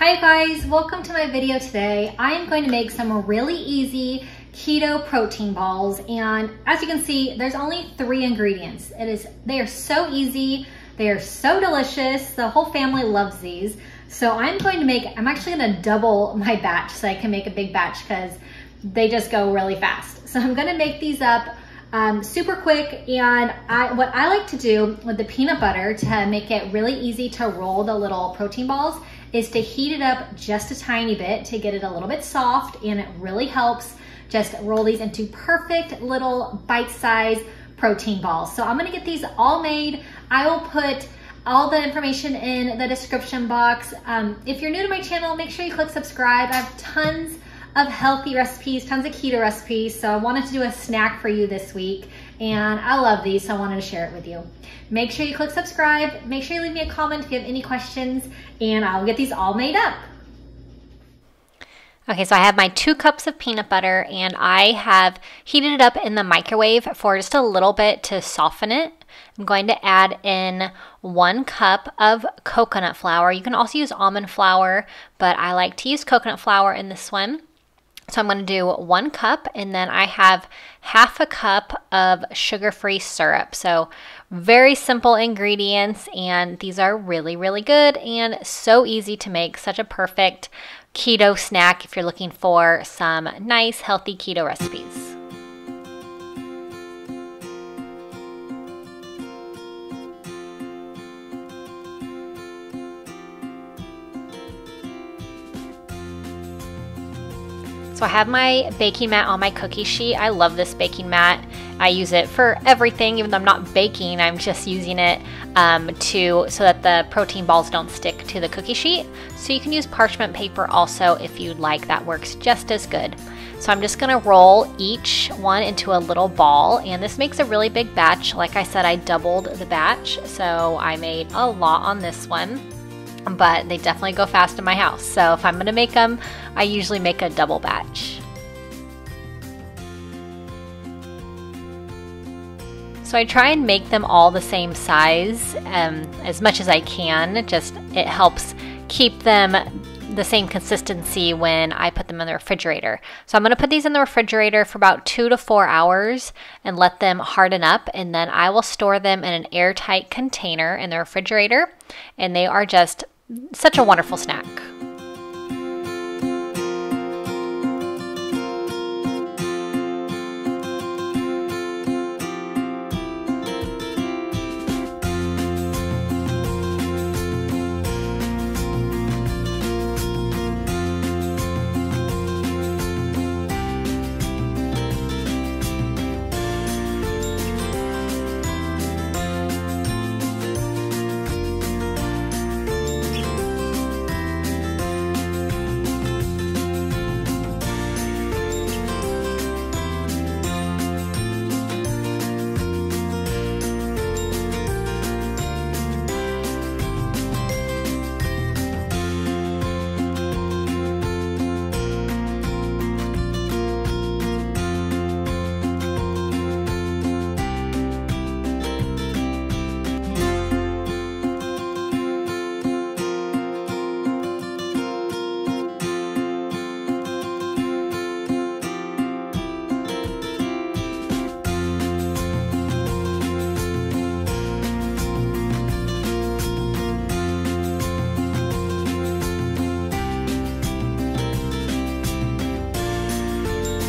Hi guys, welcome to my video today. I am going to make some really easy keto protein balls, and as you can see, there's only 3 ingredients. They are so easy, they are so delicious. The whole family loves these. So I'm actually gonna double my batch so I can make a big batch because they just go really fast. So I'm gonna make these up super quick, and what I like to do with the peanut butter to make it really easy to roll the little protein balls is to heat it up just a tiny bit to get it a little bit soft, and it really helps just roll these into perfect little bite-sized protein balls. So I'm gonna get these all made. I will put all the information in the description box. If you're new to my channel, make sure you click subscribe. I have tons of healthy recipes, tons of keto recipes. So I wanted to do a snack for you this week, and I love these, so I wanted to share it with you. Make sure you click subscribe. Make sure you leave me a comment if you have any questions, and I'll get these all made up. Okay, so I have my 2 cups of peanut butter, and I have heated it up in the microwave for just a little bit to soften it. I'm going to add in 1 cup of coconut flour. You can also use almond flour, but I like to use coconut flour in this one. So I'm going to do 1 cup, and then I have half a cup of sugar-free syrup. So very simple ingredients, and these are really, really good and so easy to make. Such a perfect keto snack if you're looking for some nice, healthy keto recipes. So I have my baking mat on my cookie sheet. I love this baking mat. I use it for everything, even though I'm not baking, I'm just using it so that the protein balls don't stick to the cookie sheet. So you can use parchment paper also if you'd like, that works just as good. So I'm just gonna roll each one into a little ball, and this makes a really big batch. Like I said, I doubled the batch, so I made a lot on this one. But they definitely go fast in my house. So if I'm gonna make them, I usually make a double batch. So I try and make them all the same size as much as I can. It helps keep them the same consistency when I put them in the refrigerator. So I'm gonna put these in the refrigerator for about 2 to 4 hours and let them harden up, and then I will store them in an airtight container in the refrigerator, and they are just such a wonderful snack.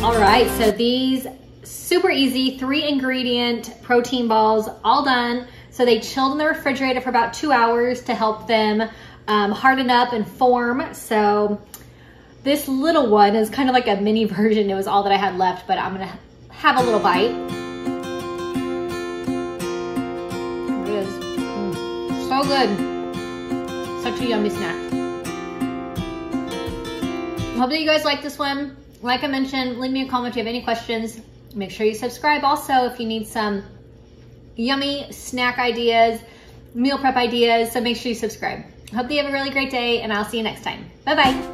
All right, so these super easy 3 ingredient protein balls all done. So they chilled in the refrigerator for about 2 hours to help them harden up and form. So this little one is kind of like a mini version. It was all that I had left, but I'm gonna have a little bite. It is so good. Such a yummy snack. I hope that you guys like this one. Like I mentioned, leave me a comment if you have any questions. Make sure you subscribe also if you need some yummy snack ideas, meal prep ideas, so make sure you subscribe. Hope that you have a really great day, and I'll see you next time. Bye-bye.